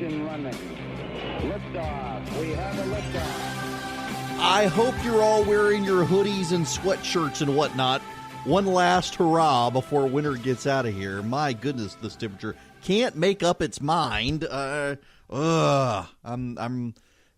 Ignition running. Liftoff. We have a liftoff. I hope you're all wearing your hoodies and sweatshirts and whatnot. One last hurrah before winter gets out of here. My goodness, this temperature can't make up its mind.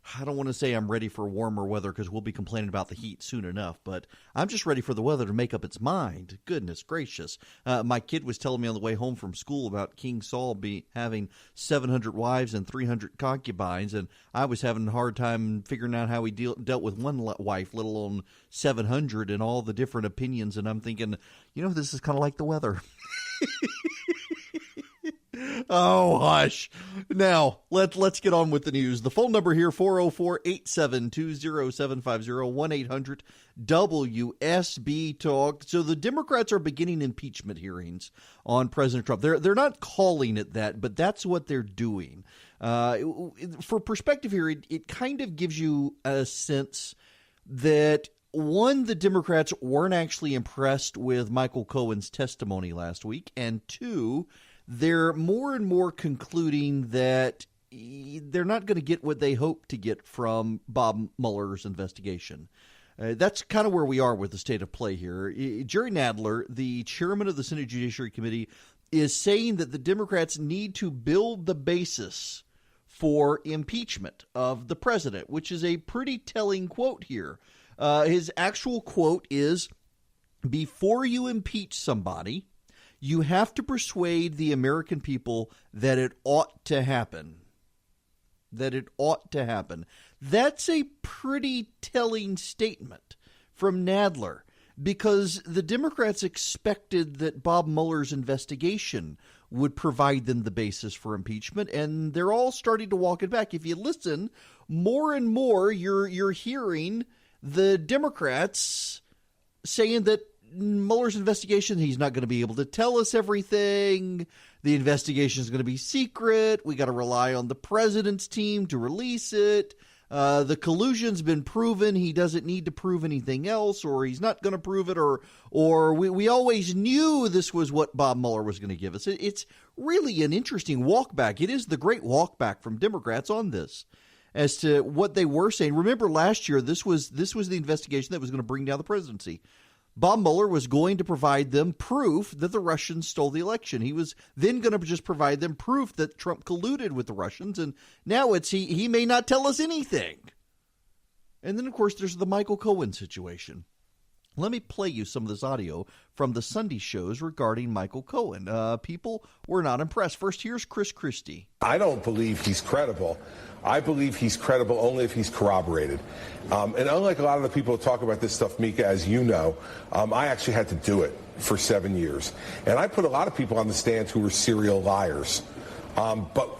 I don't want to say I'm ready for warmer weather because we'll be complaining about the heat soon enough, but I'm just ready for the weather to make up its mind. Goodness gracious. My kid was telling me on the way home from school about King Saul having 700 wives and 300 concubines, and I was having a hard time figuring out how he dealt with one wife, let alone 700, and all the different opinions, and I'm thinking, this is kind of like the weather. Oh, hush. Now, let's get on with the news. The phone number here, 404-872-0750, 1-800-WSB Talk. So the Democrats are beginning impeachment hearings on President Trump. They're not calling it that, but that's what they're doing. For perspective here, it kind of gives you a sense that, one, the Democrats weren't actually impressed with Michael Cohen's testimony last week, and two, they're more and more concluding that they're not going to get what they hope to get from Bob Mueller's investigation. That's kind of where we are with the state of play here. Jerry Nadler, the chairman of the Senate Judiciary Committee, is saying that the Democrats need to build the basis for impeachment of the president, which is a pretty telling quote here. His actual quote is, "Before you impeach somebody, you have to persuade the American people that it ought to happen." That it ought to happen. That's a pretty telling statement from Nadler, because the Democrats expected that Bob Mueller's investigation would provide them the basis for impeachment, and they're all starting to walk it back. If you listen, more and more you're hearing the Democrats saying that Mueller's investigation, he's not going to be able to tell us everything. The investigation is going to be secret. We got to rely on the president's team to release it. The collusion's been proven. He doesn't need to prove anything else, or he's not going to prove it, or we always knew this was what Bob Mueller was going to give us. It's really an interesting walk back. It is the great walk back from Democrats on this as to what they were saying. Remember last year, this was the investigation that was going to bring down the presidency. Bob Mueller was going to provide them proof that the Russians stole the election. He was then going to just provide them proof that Trump colluded with the Russians, and now it's he may not tell us anything. And then, of course, there's the Michael Cohen situation. Let me play you some of this audio from the Sunday shows regarding Michael Cohen. People were not impressed. First, here's Christie. I don't believe he's credible. I believe he's credible only if he's corroborated. And unlike a lot of the people who talk about this stuff, Mika, as you know, I actually had to do it for 7 years. And I put a lot of people on the stand who were serial liars. But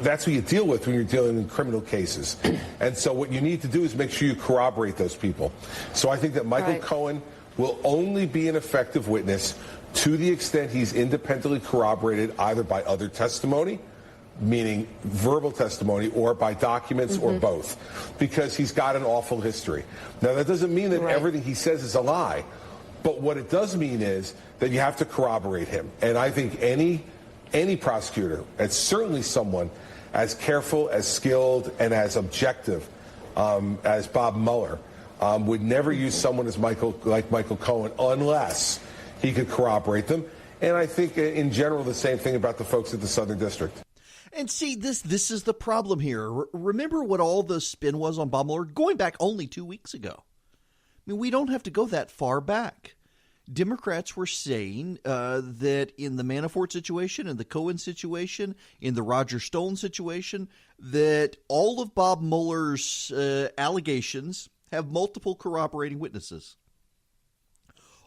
that's what you deal with when you're dealing in criminal cases. And so what you need to do is make sure you corroborate those people. So I think that Michael Cohen will only be an effective witness to the extent he's independently corroborated either by other testimony, meaning verbal testimony, or by documents, or both, because he's got an awful history. Now, that doesn't mean that everything he says is a lie, but what it does mean is that you have to corroborate him. And I think any prosecutor, and certainly someone as careful, as skilled, and as objective as Bob Mueller, would never use someone like Michael Cohen unless he could corroborate them. And I think in general the same thing about the folks at the Southern District. And see, this is the problem here. Remember what all the spin was on Bob Mueller going back only 2 weeks ago. I mean, we don't have to go that far back. Democrats were saying that in the Manafort situation, in the Cohen situation, in the Roger Stone situation, that all of Bob Mueller's allegations have multiple corroborating witnesses.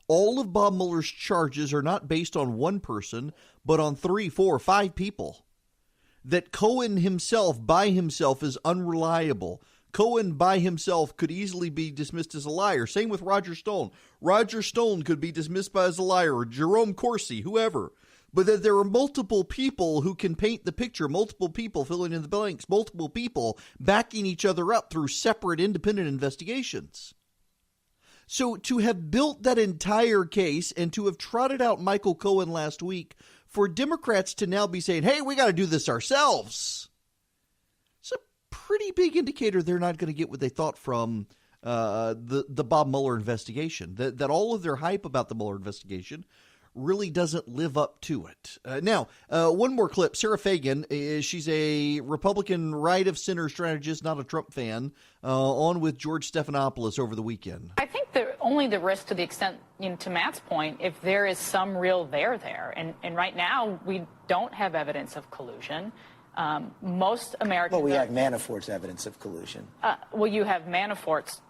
All of Bob Mueller's charges are not based on one person, but on 3, 4, 5 people. That Cohen himself, by himself, is unreliable. Cohen by himself could easily be dismissed as a liar. Same with Roger Stone. Roger Stone could be dismissed as a liar, or Jerome Corsi, whoever. But that there are multiple people who can paint the picture, multiple people filling in the blanks, multiple people backing each other up through separate independent investigations. So to have built that entire case and to have trotted out Michael Cohen last week, for Democrats to now be saying, hey, we got to do this ourselves, pretty big indicator they're not going to get what they thought from the Bob Mueller investigation, that all of their hype about the Mueller investigation really doesn't live up to it. Now, one more clip. Sarah Fagan, she's a Republican right-of-center strategist, not a Trump fan, on with George Stephanopoulos over the weekend. I think only the risk to the extent, to Matt's point, if there is some real there. And right now, we don't have evidence of collusion. Most Americans... Well, we have Manafort's evidence of collusion. Well, you have Manafort's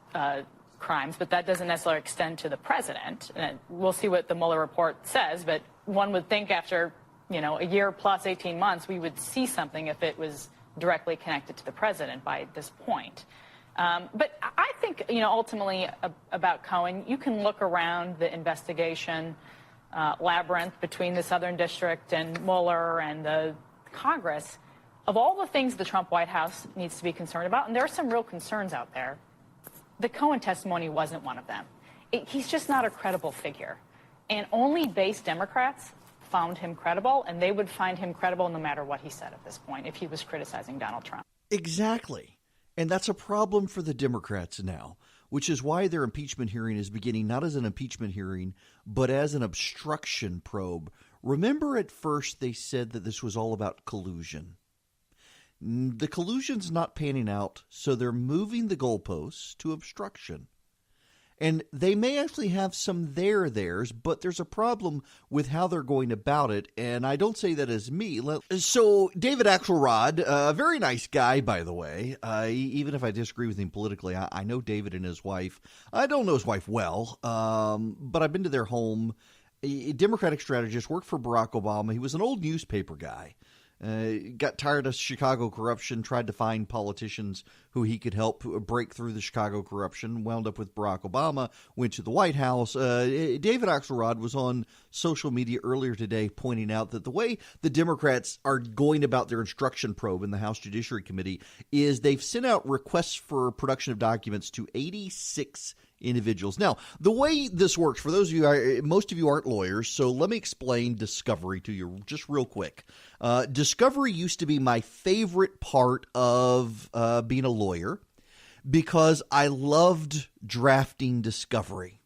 crimes, but that doesn't necessarily extend to the president. And we'll see what the Mueller report says, but one would think after, a year plus 18 months, we would see something if it was directly connected to the president by this point. But I think, ultimately about Cohen, you can look around the investigation labyrinth between the Southern District and Mueller and the Congress. Of all the things the Trump White House needs to be concerned about, and there are some real concerns out there, the Cohen testimony wasn't one of them. He's just not a credible figure. And only base Democrats found him credible, and they would find him credible no matter what he said at this point if he was criticizing Donald Trump. Exactly. And that's a problem for the Democrats now, which is why their impeachment hearing is beginning not as an impeachment hearing, but as an obstruction probe. Remember, at first they said that this was all about collusion. The collusion's not panning out, so they're moving the goalposts to obstruction. And they may actually have some theirs, but there's a problem with how they're going about it, and I don't say that as me. So David Axelrod, a very nice guy, by the way, even if I disagree with him politically, I know David and his wife. I don't know his wife well, but I've been to their home. A Democratic strategist, worked for Barack Obama. He was an old newspaper guy. Got tired of Chicago corruption, tried to find politicians who he could help break through the Chicago corruption, wound up with Barack Obama, went to the White House. David Axelrod was on social media earlier today pointing out that the way the Democrats are going about their instruction probe in the House Judiciary Committee is they've sent out requests for production of documents to 86 individuals. Now, the way this works, for those of you, most of you aren't lawyers, so let me explain discovery to you just real quick. Discovery used to be my favorite part of being a lawyer because I loved drafting discovery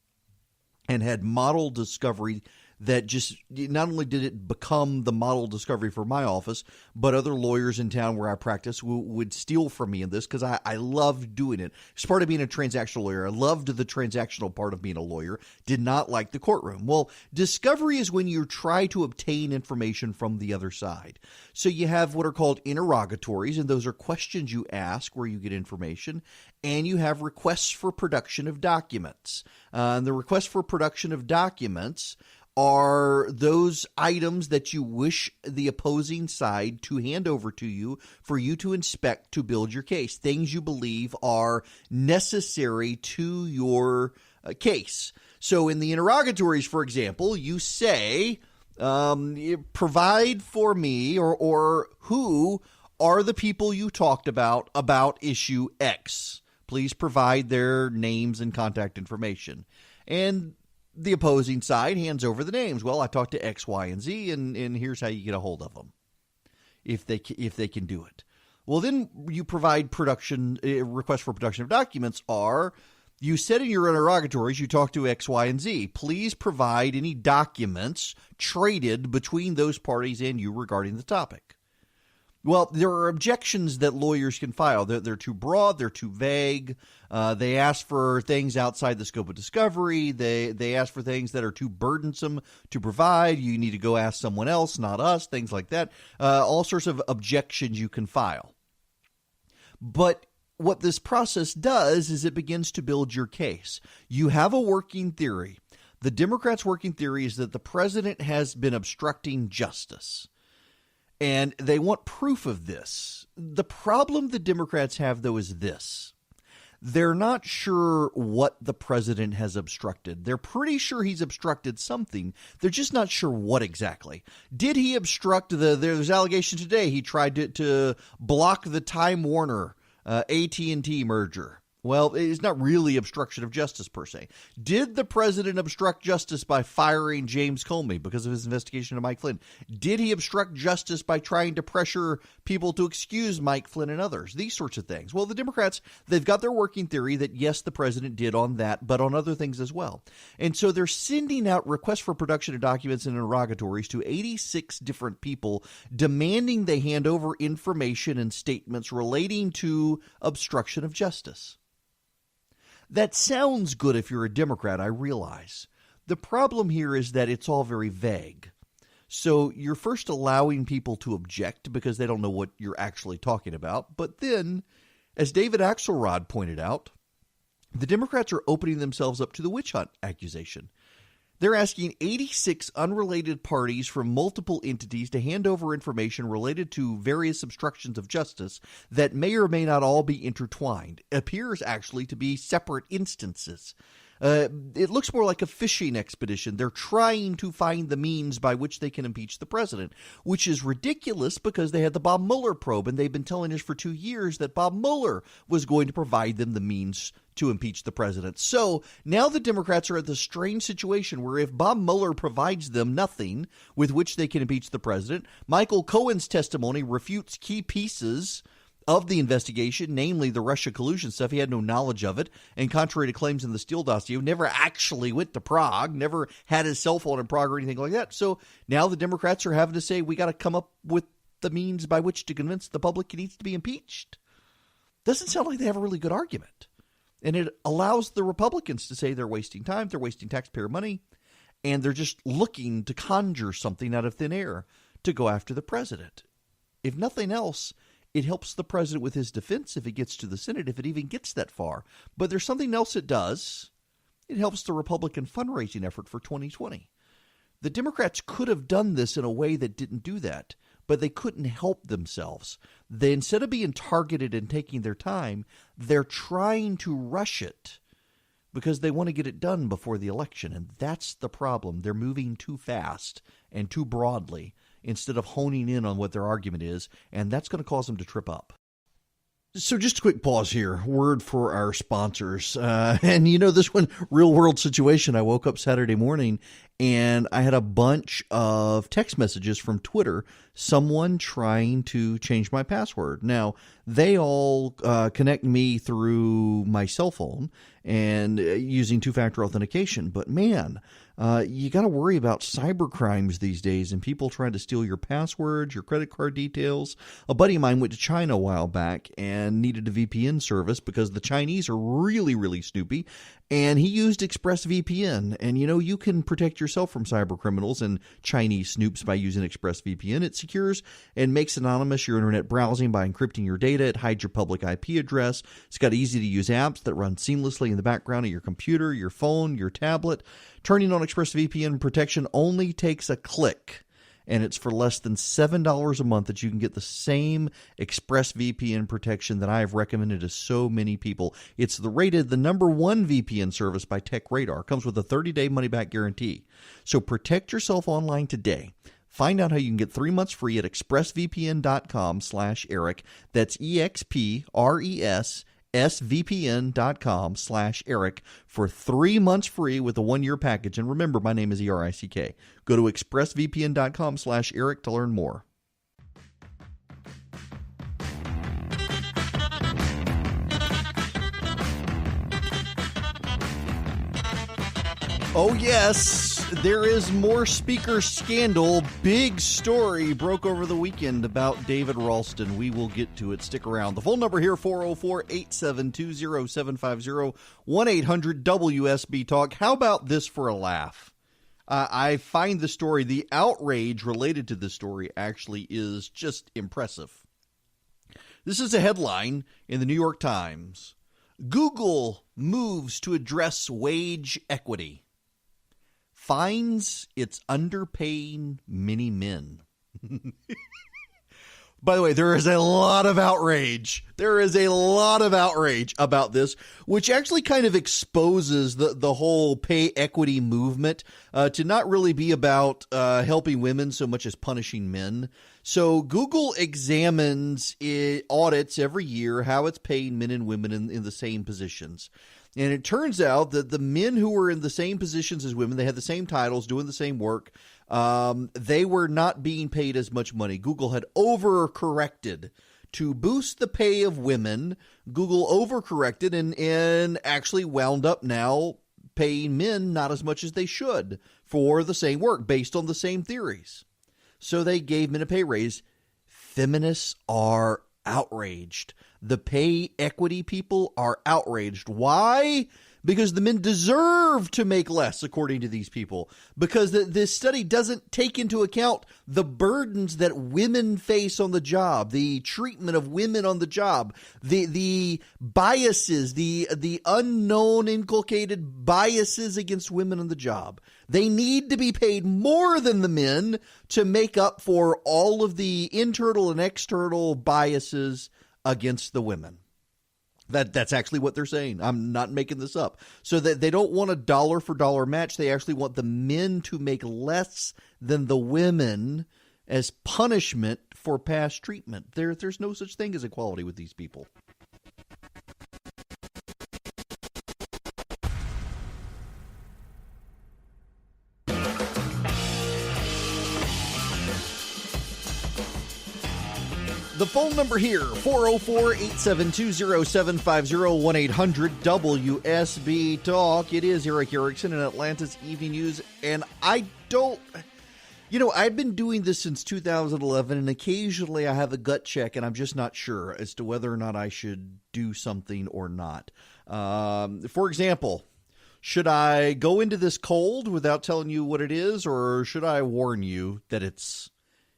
and had model discovery that just not only did it become the model discovery for my office, but other lawyers in town where I practice would steal from me in this because I loved doing it. It's part of being a transactional lawyer. I loved the transactional part of being a lawyer, did not like the courtroom. Well, discovery is when you try to obtain information from the other side. So you have what are called interrogatories, and those are questions you ask where you get information, and you have requests for production of documents. And the requests for production of documents are those items that you wish the opposing side to hand over to you for you to inspect to build your case, things you believe are necessary to your case. So in the interrogatories, for example, you say, provide for me or who are the people you talked about issue X. Please provide their names and contact information. And the opposing side hands over the names. Well, I talked to X, Y, and Z, and here's how you get a hold of them if they can do it. Well, then you provide production requests for production of documents are you said in your interrogatories you talked to X, Y, and Z. Please provide any documents traded between those parties and you regarding the topic. Well, there are objections that lawyers can file. They're too broad. They're too vague. They ask for things outside the scope of discovery. They ask for things that are too burdensome to provide. You need to go ask someone else, not us, things like that. All sorts of objections you can file. But what this process does is it begins to build your case. You have a working theory. The Democrats' working theory is that the president has been obstructing justice. And they want proof of this. The problem the Democrats have, though, is this. They're not sure what the president has obstructed. They're pretty sure he's obstructed something. They're just not sure what exactly. Did he obstruct there's allegations today he tried to block the Time Warner AT&T merger. Well, it's not really obstruction of justice per se. Did the president obstruct justice by firing James Comey because of his investigation of Mike Flynn? Did he obstruct justice by trying to pressure people to excuse Mike Flynn and others? These sorts of things. Well, the Democrats, they've got their working theory that, yes, the president did on that, but on other things as well. And so they're sending out requests for production of documents and interrogatories to 86 different people, demanding they hand over information and statements relating to obstruction of justice. That sounds good if you're a Democrat, I realize. The problem here is that it's all very vague. So you're first allowing people to object because they don't know what you're actually talking about. But then, as David Axelrod pointed out, the Democrats are opening themselves up to the witch hunt accusation. They're asking 86 unrelated parties from multiple entities to hand over information related to various obstructions of justice that may or may not all be intertwined. It appears actually to be separate instances. It looks more like a fishing expedition. They're trying to find the means by which they can impeach the president, which is ridiculous because they had the Bob Mueller probe, and they've been telling us for 2 years that Bob Mueller was going to provide them the means to impeach the president. So now the Democrats are at the strange situation where if Bob Mueller provides them nothing with which they can impeach the president, Michael Cohen's testimony refutes key pieces of the investigation, namely the Russia collusion stuff. He had no knowledge of it, and contrary to claims in the Steele dossier, never actually went to Prague, never had his cell phone in Prague or anything like that. So now the Democrats are having to say, we got to come up with the means by which to convince the public he needs to be impeached. Doesn't sound like they have a really good argument. And it allows the Republicans to say they're wasting time, they're wasting taxpayer money, and they're just looking to conjure something out of thin air to go after the president. If nothing else, it helps the president with his defense if it gets to the Senate, if it even gets that far. But there's something else it does. It helps the Republican fundraising effort for 2020. The Democrats could have done this in a way that didn't do that, but they couldn't help themselves. They, instead of being targeted and taking their time, they're trying to rush it because they want to get it done before the election. And that's the problem. They're moving too fast and too broadly instead of honing in on what their argument is, and that's going to cause them to trip up. So just a quick pause here. Word for our sponsors. And you know, this one, real world situation. I woke up Saturday morning and I had a bunch of text messages from Twitter, someone trying to change my password. Now, they all connect me through my cell phone and using two-factor authentication. But man, you got to worry about cyber crimes these days and people trying to steal your passwords, your credit card details. A buddy of mine went to China a while back and needed a VPN service because the Chinese are really, really snoopy. And he used ExpressVPN. And, you know, you can protect yourself from cyber criminals and Chinese snoops by using ExpressVPN. It secures and makes anonymous your internet browsing by encrypting your data. It hides your public IP address. It's got easy-to-use apps that run seamlessly in the background of your computer, your phone, your tablet. Turning on ExpressVPN protection only takes a click. And it's for less than $7 a month that you can get the same ExpressVPN protection that I have recommended to so many people. It's rated the #1 VPN service by TechRadar. It comes with a 30-day money-back guarantee. So protect yourself online today. Find out how you can get 3 months free at expressvpn.com/Eric. That's expressvpn.com/Eric for 3 months free with a 1-year package. And remember, my name is ERICK. Go to expressvpn.com/Eric to learn more. Oh, yes, there is more speaker scandal. Big story broke over the weekend about David Ralston. We will get to it. Stick around. The phone number here, 404-872-0750, 1-800-WSB Talk. How about this for a laugh? I find the story, the outrage related to this story actually is just impressive. This is a headline in the New York Times. Google moves to address wage equity. Finds it's underpaying many men. By the way, there is a lot of outrage. There is a lot of outrage about this, which actually kind of exposes the whole pay equity movement to not really be about helping women so much as punishing men. So Google examines, audits every year how it's paying men and women in the same positions. And it turns out that the men who were in the same positions as women, they had the same titles, doing the same work, they were not being paid as much money. Google had overcorrected to boost the pay of women. Google overcorrected and actually wound up now paying men not as much as they should for the same work based on the same theories. So they gave men a pay raise. Feminists are outraged. The pay equity people are outraged. Why? Because the men deserve to make less, according to these people. Because this study doesn't take into account the burdens that women face on the job, the treatment of women on the job, the biases, the unknown inculcated biases against women on the job. They need to be paid more than the men to make up for all of the internal and external biases against the women. That's actually what they're saying. I'm not making this up. So that they don't want a dollar for dollar match. They actually want the men to make less than the women as punishment for past treatment. There's no such thing as equality with these people. The phone number here, 404-872-0750, 1-800-WSB Talk. It is Eric Erickson in Atlanta's Evening News. And I've been doing this since 2011, and occasionally I have a gut check, and I'm just not sure as to whether or not I should do something or not. For example, should I go into this cold without telling you what it is, or should I warn you that it's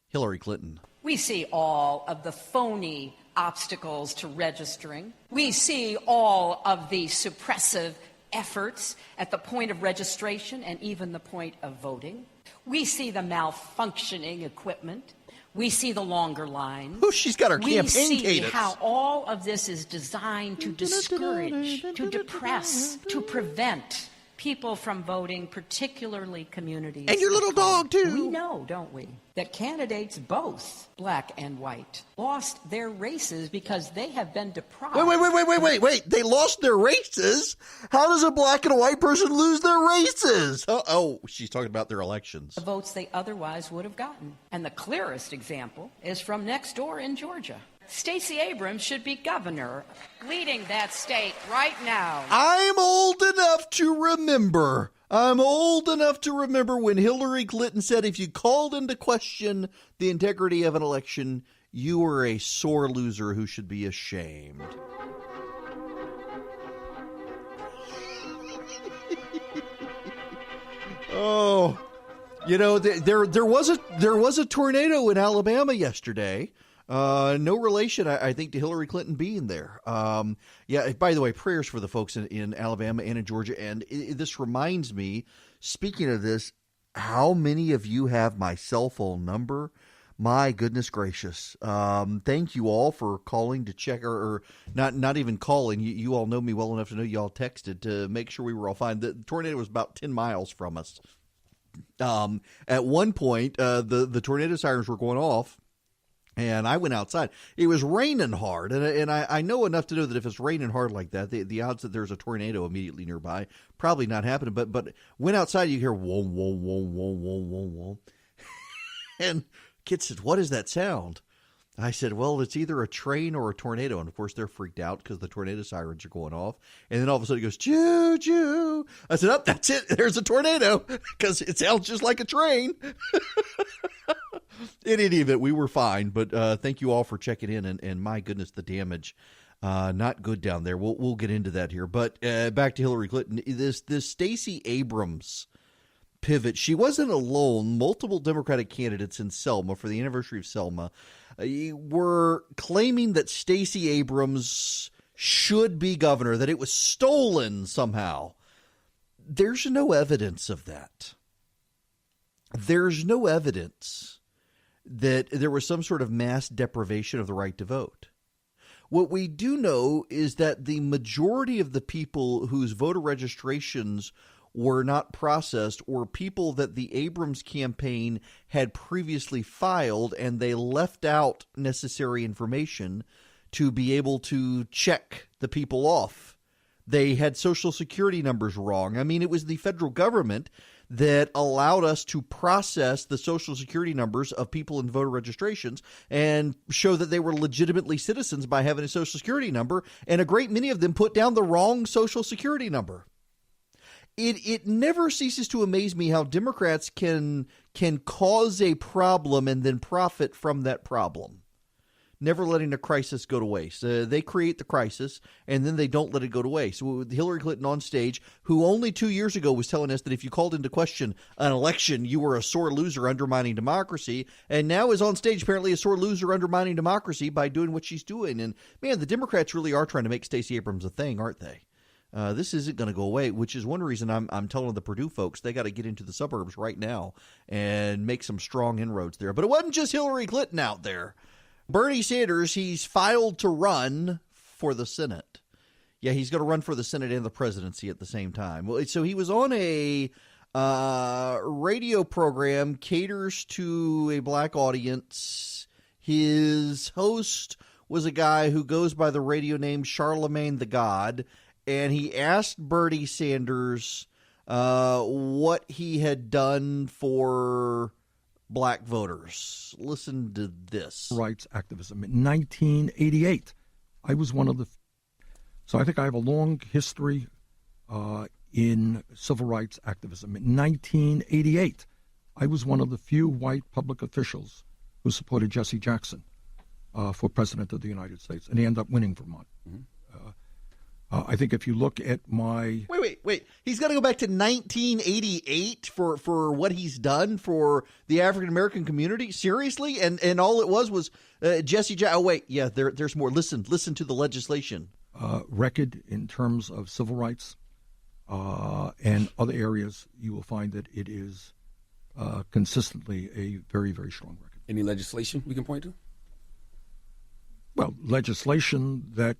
Hillary Clinton? We see all of the phony obstacles to registering. We see all of the suppressive efforts at the point of registration and even the point of voting. We see the malfunctioning equipment. We see the longer lines. Oh, she's got her campaign cadence. We see how all of this is designed to discourage, to depress, to prevent people from voting, particularly communities. And your little dog, too. We know, don't we, that candidates, both black and white, lost their races because they have been deprived. Wait. They lost their races? How does a black and a white person lose their races? Oh, she's talking about their elections. The votes they otherwise would have gotten. And the clearest example is from next door in Georgia. Stacey Abrams should be governor, leading that state right now. I'm old enough to remember when Hillary Clinton said if you called into question the integrity of an election, you were a sore loser who should be ashamed. Oh, there was a tornado in Alabama yesterday. No relation, I think, to Hillary Clinton being there. By the way, prayers for the folks in Alabama and in Georgia. And this reminds me, speaking of this, how many of you have my cell phone number? My goodness gracious. Thank you all for calling to check, or not even calling. You all know me well enough to know you all texted to make sure we were all fine. The tornado was about 10 miles from us. At one point, the tornado sirens were going off. And I went outside. It was raining hard, and I know enough to know that if it's raining hard like that, the odds that there's a tornado immediately nearby probably not happening. But went outside, you hear whoa, whoa, whoa, whoa, whoa, whoa, whoa, and kid said, "What is that sound?" I said, "Well, it's either a train or a tornado." And of course, they're freaked out because the tornado sirens are going off. And then all of a sudden, it goes choo choo. I said, "Oh, that's it. There's a tornado," because it sounds just like a train. In any event, we were fine, but thank you all for checking in, and my goodness, the damage, not good down there. We'll get into that here, but back to Hillary Clinton. This Stacey Abrams pivot, she wasn't alone. Multiple Democratic candidates in Selma for the anniversary of Selma were claiming that Stacey Abrams should be governor, that it was stolen somehow. There's no evidence of that. There's no evidence. that there was some sort of mass deprivation of the right to vote. What we do know is that the majority of the people whose voter registrations were not processed were people that the Abrams campaign had previously filed, and they left out necessary information to be able to check the people off. They had Social Security numbers wrong. I mean, it was the federal government that allowed us to process the Social Security numbers of people in voter registrations and show that they were legitimately citizens by having a Social Security number, and a great many of them put down the wrong Social Security number. It never ceases to amaze me how Democrats can cause a problem and then profit from that problem, never letting a crisis go to waste. They create the crisis, and then they don't let it go to waste. With Hillary Clinton on stage, who only 2 years ago was telling us that if you called into question an election, you were a sore loser undermining democracy, and now is on stage apparently a sore loser undermining democracy by doing what she's doing. And, man, the Democrats really are trying to make Stacey Abrams a thing, aren't they? This isn't going to go away, which is one reason I'm telling the Purdue folks they got to get into the suburbs right now and make some strong inroads there. But it wasn't just Hillary Clinton out there. Bernie Sanders, he's filed to run for the Senate. Yeah, he's going to run for the Senate and the presidency at the same time. Well, so he was on a radio program, caters to a black audience. His host was a guy who goes by the radio name Charlemagne the God, and he asked Bernie Sanders what he had done for black voters. Listen to this. Rights activism. In 1988, I was one of the... So I think I have a long history in civil rights activism. In 1988, I was one of the few white public officials who supported Jesse Jackson for president of the United States, and he ended up winning Vermont. Mm-hmm. I think if you look at my... Wait. He's got to go back to 1988 for what he's done for the African-American community? Seriously? And all it was Jesse Jackson. Oh, wait. Yeah, there's more. Listen to the legislation. Record in terms of civil rights and other areas, you will find that it is consistently a very, very strong record. Any legislation we can point to? Well, legislation that...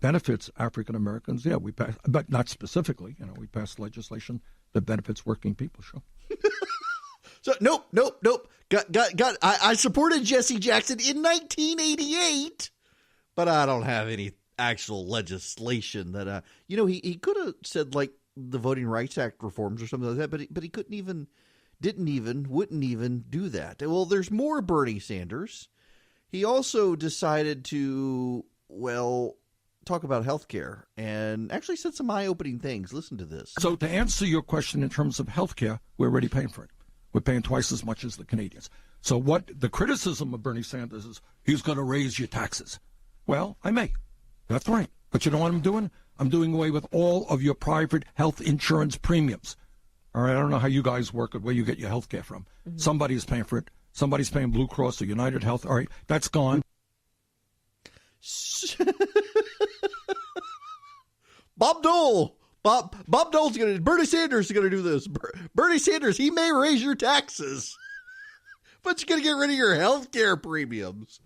benefits African Americans, yeah, we pass, but not specifically. We passed legislation that benefits working people. Sure. So nope. I supported Jesse Jackson in 1988, but I don't have any actual legislation that he could have said like the Voting Rights Act reforms or something like that, but he wouldn't even do that. Well, there's more Bernie Sanders. He also decided to talk about health care and actually said some eye-opening things. Listen to this. So to answer your question in terms of health care, we're already paying for it. We're paying twice as much as the Canadians. So what the criticism of Bernie Sanders is, he's going to raise your taxes. Well, I may. That's right. But you know what I'm doing? I'm doing away with all of your private health insurance premiums. All right, I don't know how you guys work at where you get your health care from. Mm-hmm. Somebody's paying for it. Somebody's paying Blue Cross or United Health. All right, that's gone. Bob Dole. Bob Dole's going to, Bernie Sanders is going to do this. Bernie Sanders, he may raise your taxes, but you're going to get rid of your health care premiums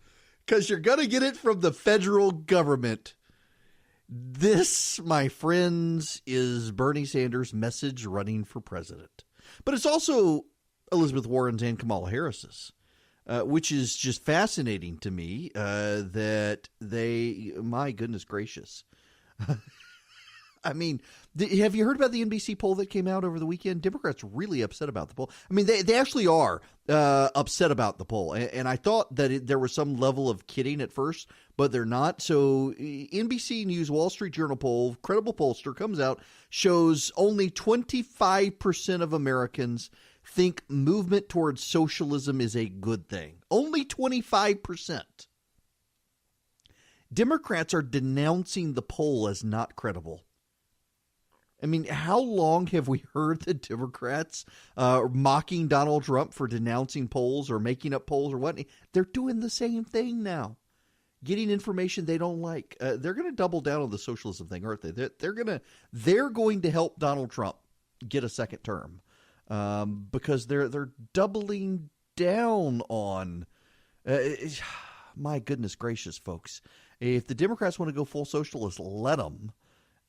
because you're going to get it from the federal government. This, my friends, is Bernie Sanders' message running for president. But it's also Elizabeth Warren's and Kamala Harris's. Which is just fascinating to me that they, my goodness gracious. I mean, have you heard about the NBC poll that came out over the weekend? Democrats really upset about the poll. I mean, they actually are upset about the poll. And I thought that there was some level of kidding at first, but they're not. So NBC News Wall Street Journal poll, credible pollster, comes out, shows only 25% of Americans think movement towards socialism is a good thing. Only 25%. Democrats are denouncing the poll as not credible. I mean, how long have we heard the Democrats mocking Donald Trump for denouncing polls or making up polls or what? They're doing the same thing now. Getting information they don't like. They're going to double down on the socialism thing, aren't they? They're going to help Donald Trump get a second term. because they're doubling down on. My goodness gracious, folks! If the Democrats want to go full socialist, let them,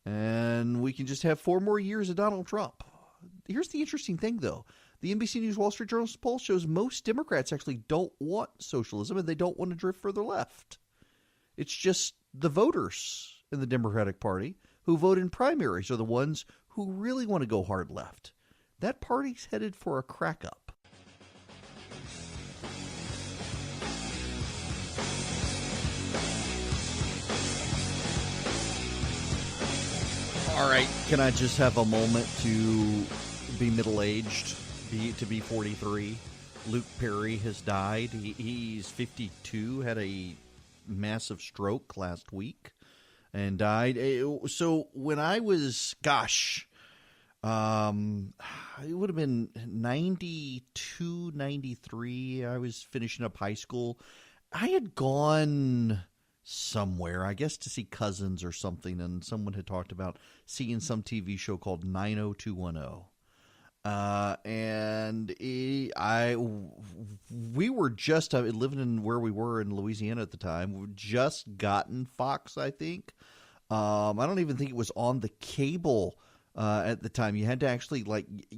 and we can just have 4 more years of Donald Trump. Here's the interesting thing, though. The NBC News Wall Street Journal poll shows most Democrats actually don't want socialism, and they don't want to drift further left. It's just the voters in the Democratic Party who vote in primaries are the ones who really want to go hard left. That party's headed for a crack up. All right, can I just have a moment to be middle-aged, to be 43? Luke Perry has died. He's 52, had a massive stroke last week and died. So when I was, it would have been 92, 93. I was finishing up high school. I had gone somewhere, I guess to see cousins or something, and someone had talked about seeing some TV show called 90210. And we were just living in where we were in Louisiana at the time. We'd just gotten Fox, I think. I don't even think it was on the cable at the time. You had to actually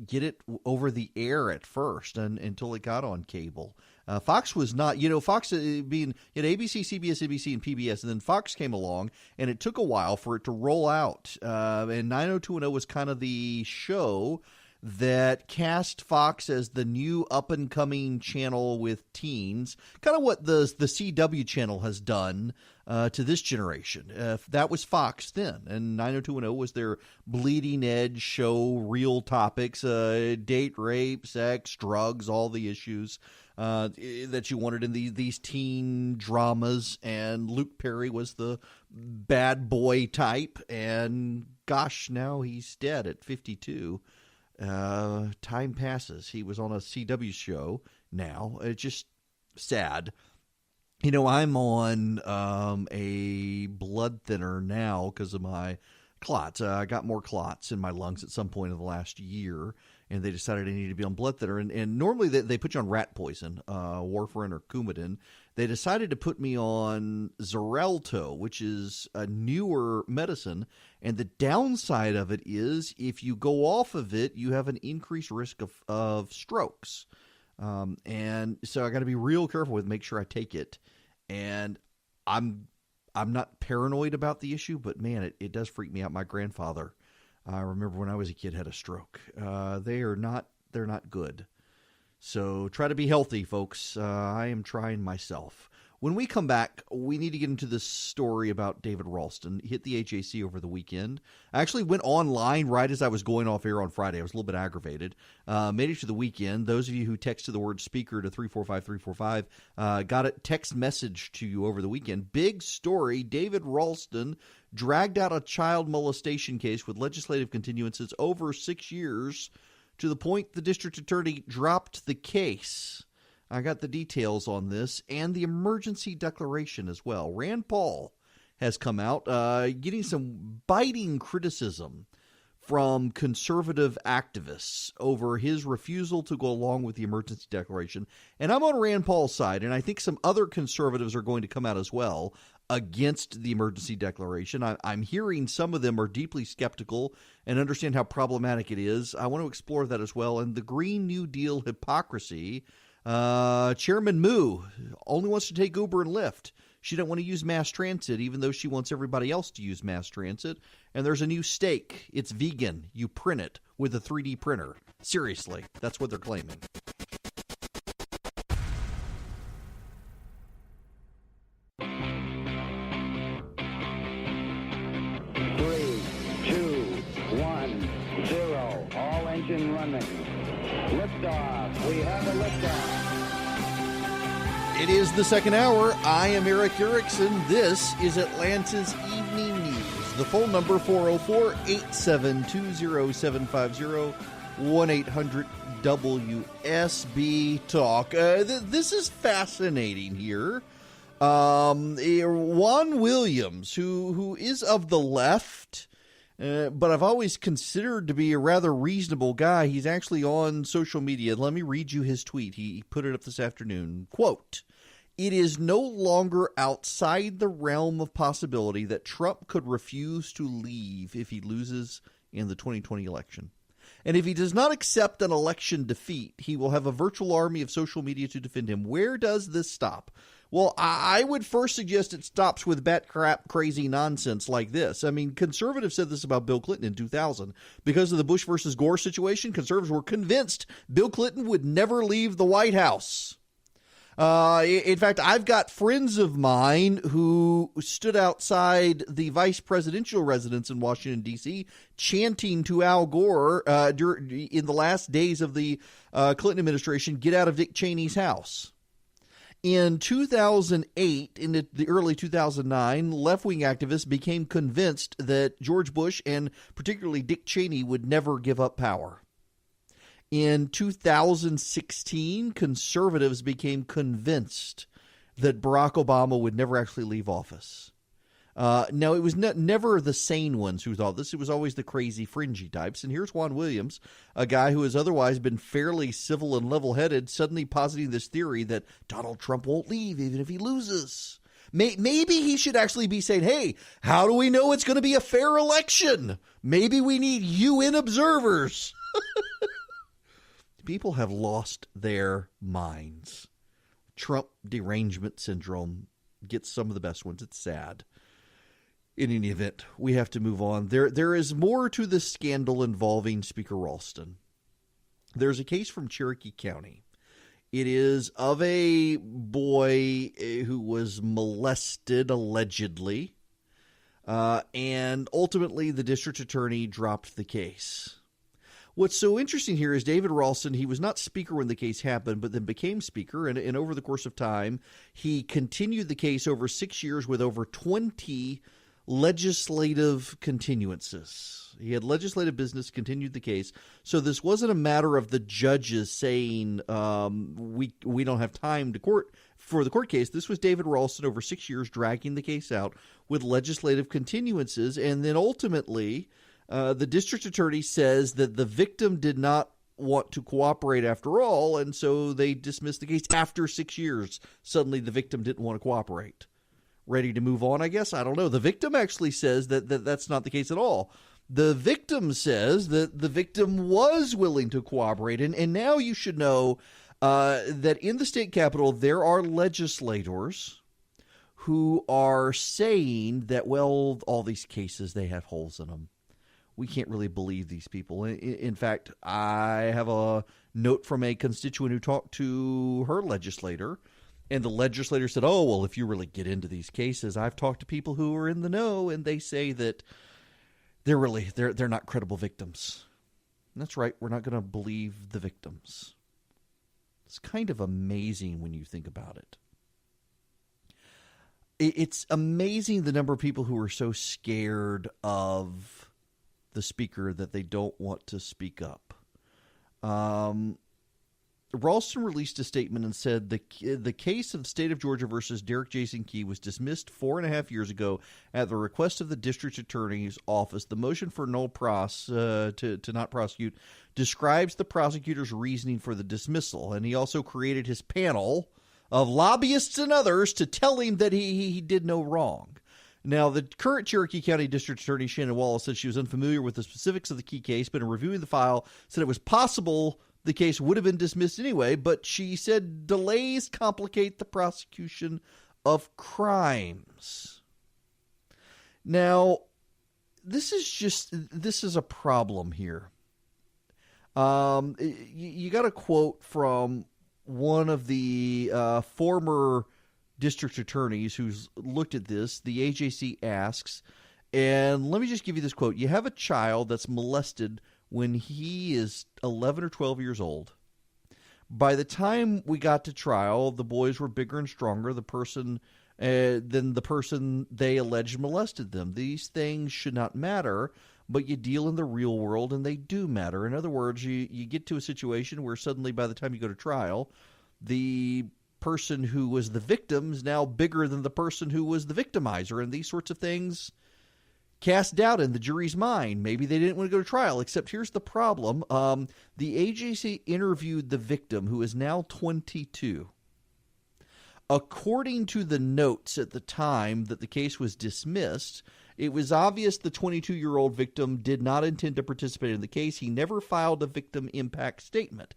get it over the air at first until it got on cable. Fox was not, Fox being ABC, CBS, NBC, and PBS, and then Fox came along, and it took a while for it to roll out. And 90210 was kind of the show that cast Fox as the new up-and-coming channel with teens, kind of what the CW channel has done to this generation. That was Fox then, and 90210 was their bleeding-edge show, real topics, date, rape, sex, drugs, all the issues that you wanted in these teen dramas, and Luke Perry was the bad boy type, and gosh, now he's dead at 52. Time passes. He was on a CW show now. It's just sad. I'm on a blood thinner now because of my clots. I got more clots in my lungs at some point in the last year, and they decided I needed to be on blood thinner. And normally they put you on rat poison, warfarin or Coumadin. They decided to put me on Xarelto, which is a newer medicine. And the downside of it is if you go off of it, you have an increased risk of strokes. And so I got to be real careful with make sure I take it. And I'm not paranoid about the issue, but man, it does freak me out. My grandfather, I remember when I was a kid, had a stroke. They're not good. So try to be healthy, folks. I am trying myself. When we come back, we need to get into this story about David Ralston. He hit the HAC over the weekend. I actually went online right as I was going off air on Friday. I was a little bit aggravated. Made it to the weekend. Those of you who texted the word speaker to 345-345 got a text message to you over the weekend. Big story. David Ralston dragged out a child molestation case with legislative continuances over 6 years to the point the district attorney dropped the case. I got the details on this and the emergency declaration as well. Rand Paul has come out getting some biting criticism from conservative activists over his refusal to go along with the emergency declaration. And I'm on Rand Paul's side, and I think some other conservatives are going to come out as well against the emergency declaration. I'm hearing some of them are deeply skeptical and understand how problematic it is. I want to explore that as well. And the Green New Deal hypocrisy. Chairman Moo only wants to take Uber and Lyft. She don't want to use mass transit, even though she wants everybody else to use mass transit. And there's a new steak. It's vegan. You print it with a 3D printer. Seriously, that's what they're claiming. Engine running. Liftoff. We have a liftoff. It is the second hour. I am Eric Erickson. This is Atlanta's Evening News. The phone number 404-872-0750, 1-800-WSB Talk. This is fascinating here. Juan Williams, who is of the left, but I've always considered to be a rather reasonable guy. He's actually on social media. Let me read you his tweet. He put it up this afternoon. Quote, "It is no longer outside the realm of possibility that Trump could refuse to leave if he loses in the 2020 election. And if he does not accept an election defeat, he will have a virtual army of social media to defend him." Where does this stop? Well, I would first suggest it stops with bat crap crazy nonsense like this. I mean, conservatives said this about Bill Clinton in 2000. Because of the Bush versus Gore situation, conservatives were convinced Bill Clinton would never leave the White House. In fact, I've got friends of mine who stood outside the vice presidential residence in Washington, D.C., chanting to Al Gore in the last days of the Clinton administration, "Get out of Dick Cheney's house." In 2008, in the early 2009, left-wing activists became convinced that George Bush and particularly Dick Cheney would never give up power. In 2016, conservatives became convinced that Barack Obama would never actually leave office. Now, it was never the sane ones who thought this. It was always the crazy, fringy types. And here's Juan Williams, a guy who has otherwise been fairly civil and level-headed, suddenly positing this theory that Donald Trump won't leave even if he loses. Maybe he should actually be saying, hey, how do we know it's going to be a fair election? Maybe we need UN observers. People have lost their minds. Trump derangement syndrome gets some of the best ones. It's sad. In any event, we have to move on. There is more to this scandal involving Speaker Ralston. There's a case from Cherokee County. It is of a boy who was molested, allegedly, and ultimately the district attorney dropped the case. What's so interesting here is David Ralston, he was not speaker when the case happened, but then became speaker, and over the course of time, he continued the case over 6 years with over 20 legislative continuances. He had legislative business, continued the case. So this wasn't a matter of the judges saying we don't have time to court for the court case. This was David Ralston over 6 years dragging the case out with legislative continuances, and then ultimately the district attorney says that the victim did not want to cooperate after all, and so they dismissed the case after 6 years. Suddenly the victim didn't want to cooperate. Ready to move on, I guess? I don't know. The victim actually says that that's not the case at all. The victim says that the victim was willing to cooperate, and now you should know that in the state capitol there are legislators who are saying that, well, all these cases, they have holes in them. We can't really believe these people. In fact, I have a note from a constituent who talked to her legislator, and the legislator said, oh, well, if you really get into these cases, I've talked to people who are in the know, and they say that they're not credible victims. And that's right. We're not going to believe the victims. It's kind of amazing when you think about it. It's amazing the number of people who are so scared of the speaker that they don't want to speak up. Ralston released a statement and said the case of the state of Georgia versus Derek Jason Key was dismissed 4.5 years ago at the request of the district attorney's office. The motion for null pros to not prosecute describes the prosecutor's reasoning for the dismissal, and he also created his panel of lobbyists and others to tell him that he did no wrong. Now, the current Cherokee County District Attorney, Shannon Wallace, said she was unfamiliar with the specifics of the Key case, but in reviewing the file, said it was possible the case would have been dismissed anyway, but she said delays complicate the prosecution of crimes. Now, this is a problem here. You got a quote from one of the former district attorneys who's looked at this. The AJC asks, and let me just give you this quote. You have a child that's molested when he is 11 or 12 years old. By the time we got to trial, the boys were bigger and stronger than the person they alleged molested them. These things should not matter, but you deal in the real world, and they do matter. In other words, you get to a situation where suddenly by the time you go to trial, the person who was the victim is now bigger than the person who was the victimizer, and these sorts of things cast doubt in the jury's mind. Maybe they didn't want to go to trial, except here's the problem. The AJC interviewed the victim, who is now 22. According to the notes at the time that the case was dismissed, it was obvious the 22-year-old victim did not intend to participate in the case. He never filed a victim impact statement.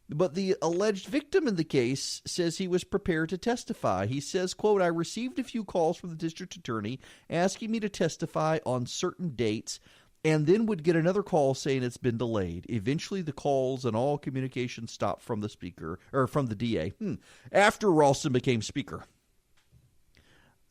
But the alleged victim in the case says he was prepared to testify. He says, quote, "I received a few calls from the district attorney asking me to testify on certain dates, and then would get another call saying it's been delayed. Eventually, the calls and all communication stopped from the speaker, or from the DA, after Ralston became speaker."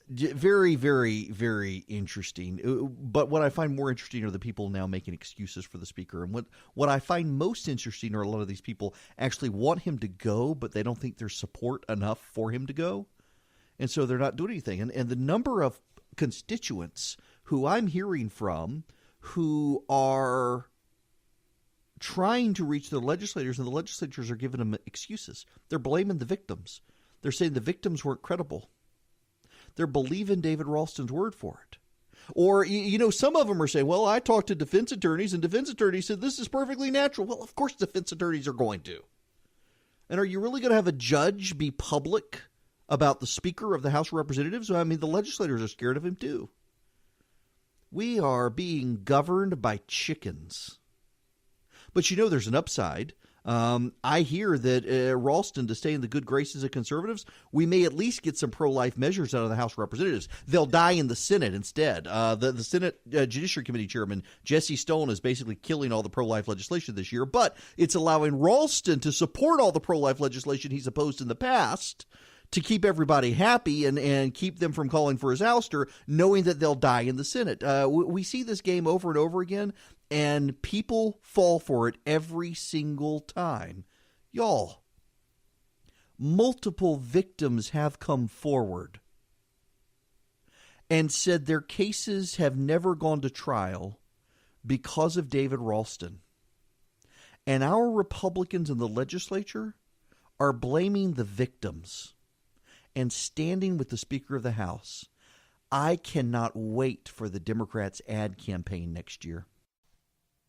Very, very, very interesting. But what I find more interesting are the people now making excuses for the speaker. And what I find most interesting are a lot of these people actually want him to go, but they don't think there's support enough for him to go. And so they're not doing anything. And the number of constituents who I'm hearing from who are trying to reach the legislators, and the legislators are giving them excuses. They're blaming the victims. They're saying the victims weren't credible. They're believing David Ralston's word for it. Or, some of them are saying, well, I talked to defense attorneys, and defense attorneys said this is perfectly natural. Well, of course defense attorneys are going to. And are you really going to have a judge be public about the Speaker of the House of Representatives? I mean, the legislators are scared of him, too. We are being governed by chickens. But there's an upside. I hear that Ralston, to stay in the good graces of conservatives, we may at least get some pro-life measures out of the House of Representatives. They'll die in the Senate instead. The Senate Judiciary Committee Chairman, Jesse Stone, is basically killing all the pro-life legislation this year, but it's allowing Ralston to support all the pro-life legislation he's opposed in the past to keep everybody happy and keep them from calling for his ouster, knowing that they'll die in the Senate. We see this game over and over again, and people fall for it every single time. Y'all, multiple victims have come forward and said their cases have never gone to trial because of David Ralston. And our Republicans in the legislature are blaming the victims and standing with the Speaker of the House. I cannot wait for the Democrats' ad campaign next year.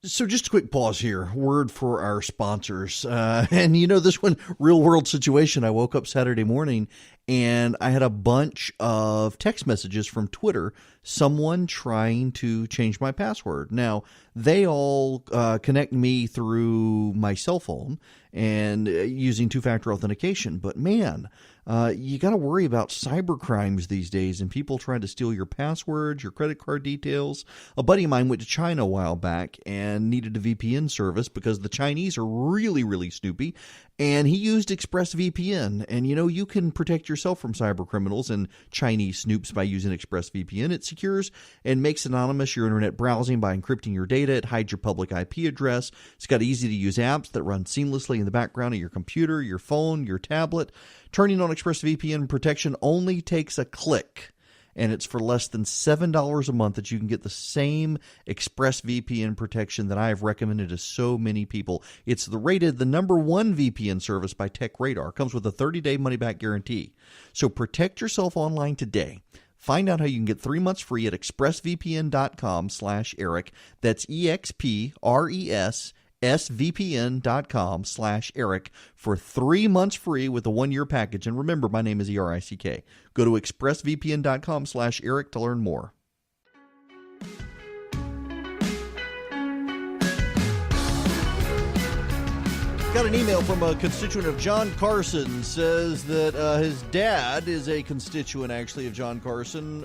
So just a quick pause here. Word for our sponsors. And this one, real world situation. I woke up Saturday morning and I had a bunch of text messages from Twitter, someone trying to change my password. Now, they all connect me through my cell phone and using two-factor authentication. But man, you got to worry about cyber crimes these days and people trying to steal your passwords, your credit card details. A buddy of mine went to China a while back and needed a VPN service because the Chinese are really, really snoopy. And he used ExpressVPN. And, you can protect yourself from cyber criminals and Chinese snoops by using ExpressVPN. It secures and makes anonymous your internet browsing by encrypting your data. It hides your public IP address. It's got easy-to-use apps that run seamlessly in the background of your computer, your phone, your tablet. Turning on ExpressVPN protection only takes a click. And it's for less than $7 a month that you can get the same ExpressVPN protection that I have recommended to so many people. It's rated the #1 VPN service by TechRadar. Comes with a 30-day money-back guarantee. So protect yourself online today. Find out how you can get 3 months free at expressvpn.com/Eric. That's expressvpn.com/Eric for 3 months free with a 1-year package. And remember, my name is ERICK. Go to expressvpn.com/Eric to learn more. Got an email from a constituent of John Carson. Says that his dad is a constituent, actually, of John Carson.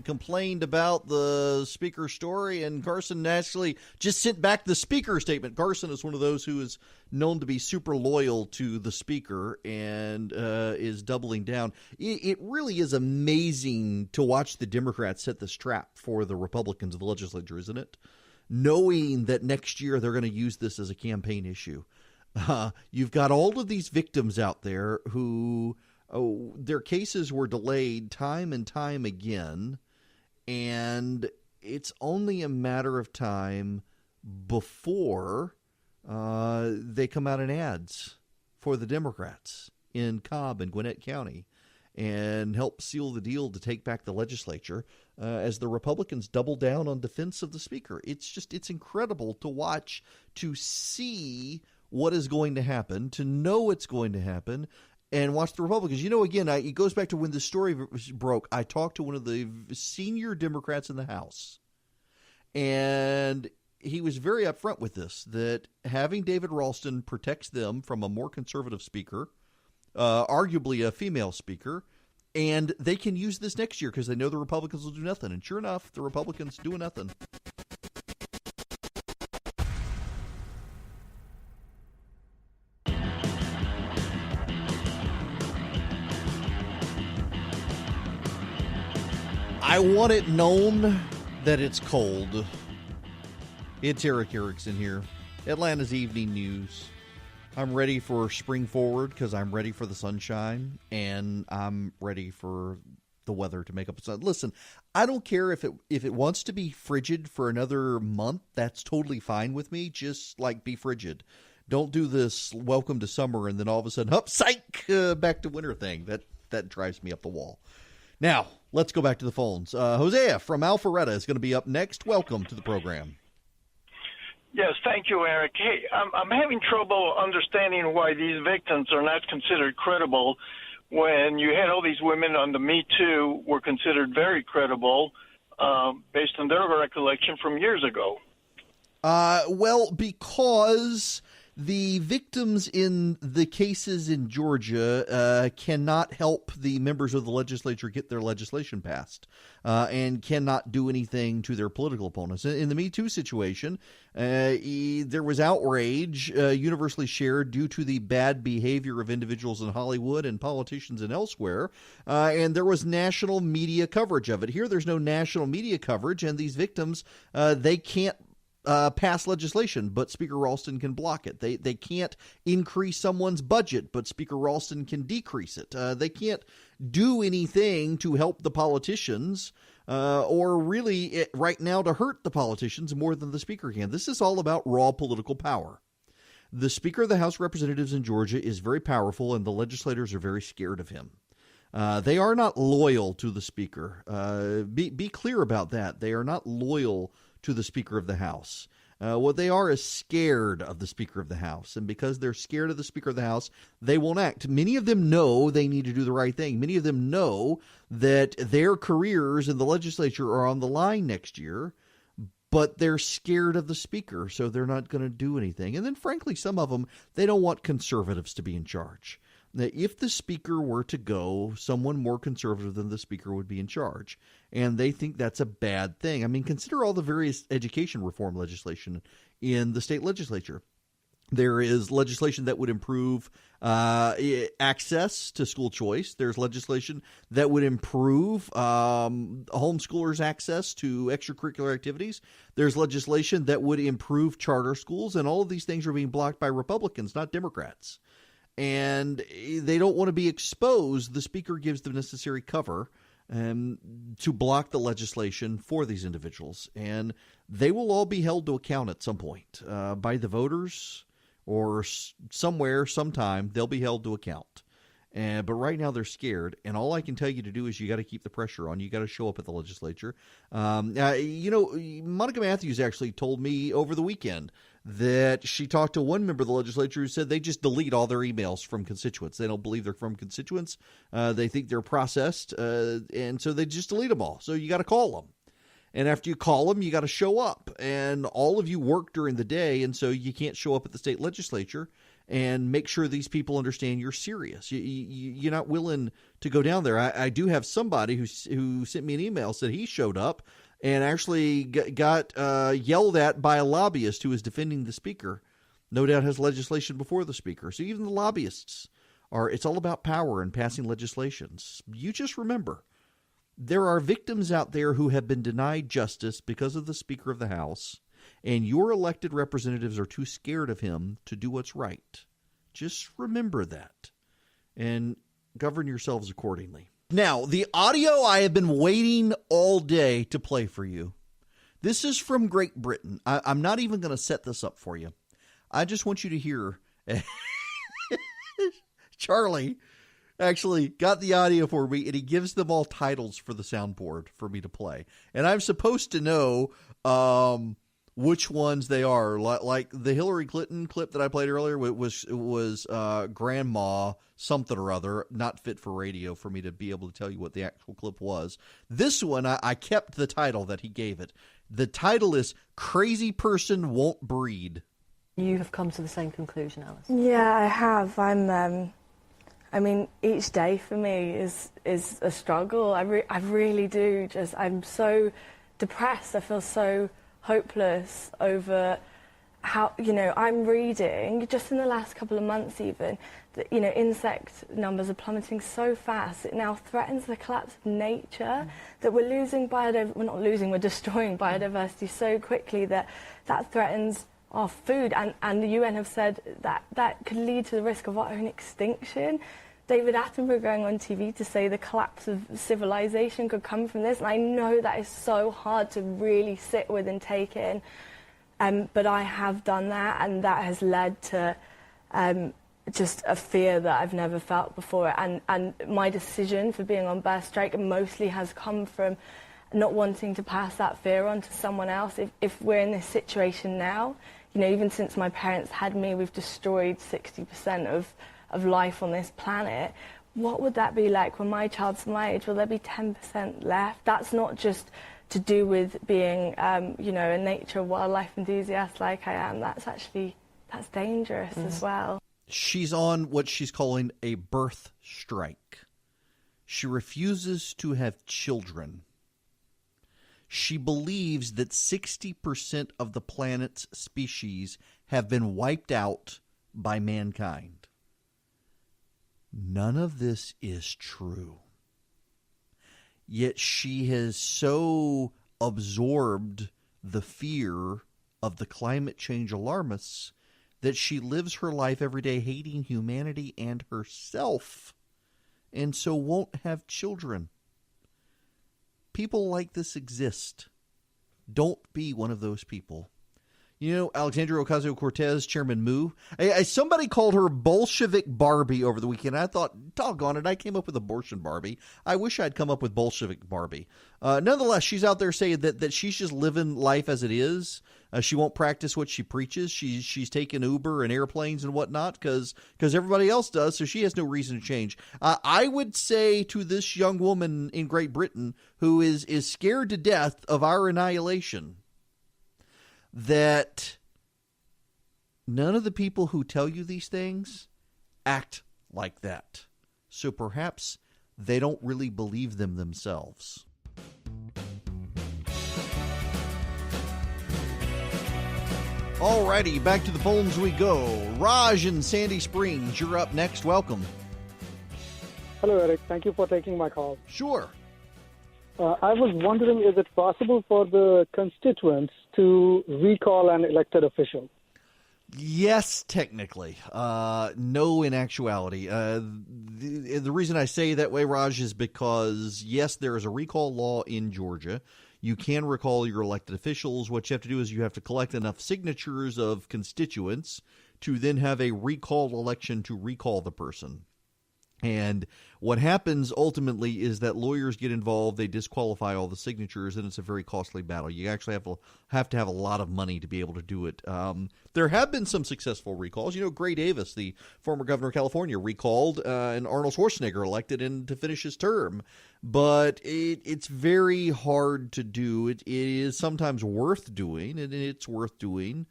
Complained about the speaker story, and Carson actually just sent back the speaker statement. Carson is one of those who is known to be super loyal to the speaker and is doubling down. It really is amazing to watch the Democrats set this trap for the Republicans of the legislature, isn't it? Knowing that next year they're going to use this as a campaign issue. You've got all of these victims out there who their cases were delayed time and time again, and it's only a matter of time before they come out in ads for the Democrats in Cobb and Gwinnett County and help seal the deal to take back the legislature. as the Republicans double down on defense of the Speaker. It's incredible to watch, to see what is going to happen, to know it's going to happen, and watch the Republicans. Again, it goes back to when the story broke. I talked to one of the senior Democrats in the House, and he was very upfront with this, that having David Ralston protects them from a more conservative speaker, arguably a female speaker, and they can use this next year because they know the Republicans will do nothing. And sure enough, the Republicans doing nothing. I want it known that it's cold. It's Erickson here, Atlanta's Evening News. I'm ready for spring forward because I'm ready for the sunshine, and I'm ready for the weather to make up its own. Listen, I don't care if it wants to be frigid for another month. That's totally fine with me. Just be frigid. Don't do this welcome to summer and then all of a sudden, psych, back to winter thing. That drives me up the wall. Now, let's go back to the phones. Hosea from Alpharetta is going to be up next. Welcome to the program. Yes, thank you, Eric. Hey, I'm having trouble understanding why these victims are not considered credible when you had all these women on the Me Too were considered very credible based on their recollection from years ago. Well, because the victims in the cases in Georgia cannot help the members of the legislature get their legislation passed and cannot do anything to their political opponents. In the Me Too situation, there was outrage universally shared due to the bad behavior of individuals in Hollywood and politicians and elsewhere, and there was national media coverage of it. Here, there's no national media coverage, and these victims, they can't pass legislation, but Speaker Ralston can block it. They can't increase someone's budget, but Speaker Ralston can decrease it. They can't do anything to help the politicians or really right now to hurt the politicians more than the Speaker can. This is all about raw political power. The Speaker of the House of Representatives in Georgia is very powerful, and the legislators are very scared of him. They are not loyal to the Speaker. Be clear about that. They are not loyal to the Speaker of the House. What they are is scared of the Speaker of the House. And because they're scared of the Speaker of the House, they won't act. Many of them know they need to do the right thing. Many of them know that their careers in the legislature are on the line next year, but they're scared of the Speaker, so they're not going to do anything. And then, frankly, some of them, they don't want conservatives to be in charge. Now, if the Speaker were to go, someone more conservative than the Speaker would be in charge. And they think that's a bad thing. I mean, consider all the various education reform legislation in the state legislature. There is legislation that would improve access to school choice. There's legislation that would improve homeschoolers' access to extracurricular activities. There's legislation that would improve charter schools. And all of these things are being blocked by Republicans, not Democrats. And they don't want to be exposed. The Speaker gives the necessary cover to block the legislation for these individuals. And they will all be held to account at some point by the voters or somewhere, sometime, they'll be held to account. But right now they're scared, and all I can tell you to do is you got to keep the pressure on. You got to show up at the legislature. Monica Matthews actually told me over the weekend that she talked to one member of the legislature who said they just delete all their emails from constituents. They don't believe they're from constituents. They think they're processed, and so they just delete them all. So you got to call them. And after you call them, you got to show up. And all of you work during the day, and so you can't show up at the state legislature and make sure these people understand you're serious. You're not willing to go down there. I do have somebody who sent me an email, said he showed up and actually got yelled at by a lobbyist who was defending the Speaker. No doubt has legislation before the Speaker. So even the lobbyists it's all about power and passing legislations. You just remember, there are victims out there who have been denied justice because of the Speaker of the House, and your elected representatives are too scared of him to do what's right. Just remember that and govern yourselves accordingly. Now, the audio I have been waiting all day to play for you. This is from Great Britain. I'm not even going to set this up for you. I just want you to hear Charlie actually got the audio for me, and he gives them all titles for the soundboard for me to play. And I'm supposed to know which ones they are. Like the Hillary Clinton clip that I played earlier was Grandma something or other, not fit for radio for me to be able to tell you what the actual clip was. This one, I kept the title that he gave it. The title is Crazy Person Won't Breed. You have come to the same conclusion, Alice. Yeah, I have. I mean, each day for me is a struggle. I really do. I'm so depressed. I feel so hopeless over how, I'm reading, just in the last couple of months even, that, insect numbers are plummeting so fast. It now threatens the collapse of nature, that we're we're destroying biodiversity so quickly that threatens our food. And the UN have said that could lead to the risk of our own extinction. David Attenborough going on TV to say the collapse of civilization could come from this. And I know that is so hard to really sit with and take in. But I have done that, and that has led to just a fear that I've never felt before. And my decision for being on birth strike mostly has come from not wanting to pass that fear on to someone else. If we're in this situation now, even since my parents had me, we've destroyed 60% of life on this planet. What would that be like when my child's my age? Will there be 10% left? That's not just to do with being, a nature wildlife enthusiast like I am. That's dangerous as well. She's on what she's calling a birth strike. She refuses to have children. She believes that 60% of the planet's species have been wiped out by mankind. None of this is true. Yet she has so absorbed the fear of the climate change alarmists that she lives her life every day hating humanity and herself, and so won't have children. People like this exist. Don't be one of those people. Alexandra Ocasio-Cortez, Chairman Moo, somebody called her Bolshevik Barbie over the weekend. I thought, doggone it, I came up with abortion Barbie. I wish I'd come up with Bolshevik Barbie. Nonetheless, she's out there saying that she's just living life as it is. She won't practice what she preaches. She's taking Uber and airplanes and whatnot because everybody else does, so she has no reason to change. I would say to this young woman in Great Britain who is scared to death of our annihilation, that none of the people who tell you these things act like that. So perhaps they don't really believe them themselves. Alrighty, back to the phones we go. Raj in Sandy Springs, you're up next. Welcome. Hello, Eric. Thank you for taking my call. Sure. I was wondering, is it possible for the constituents to recall an elected official? Yes, technically. No, in actuality. The reason I say that way, Raj, is because, yes, there is a recall law in Georgia. You can recall your elected officials. What you have to do is you have to collect enough signatures of constituents to then have a recall election to recall the person. And what happens ultimately is that lawyers get involved, they disqualify all the signatures, and it's a very costly battle. You actually have to have a lot of money to be able to do it. There have been some successful recalls. Gray Davis, the former governor of California, recalled, and Arnold Schwarzenegger elected in to finish his term. But it's very hard to do. It is sometimes worth doing, and it's worth doing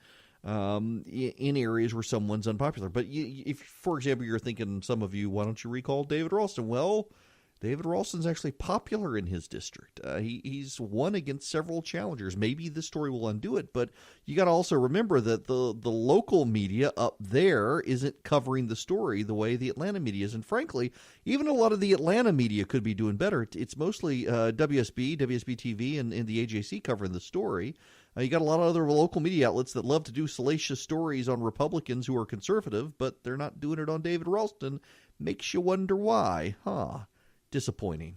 in areas where someone's unpopular. But if, for example, you're thinking, some of you, why don't you recall David Ralston? Well, David Ralston's actually popular in his district. He's won against several challengers. Maybe this story will undo it, but you got to also remember that the local media up there isn't covering the story the way the Atlanta media is. And frankly, even a lot of the Atlanta media could be doing better. It's mostly WSB TV, and the AJC covering the story. You got a lot of other local media outlets that love to do salacious stories on Republicans who are conservative, but they're not doing it on David Ralston. Makes you wonder why, huh? Disappointing.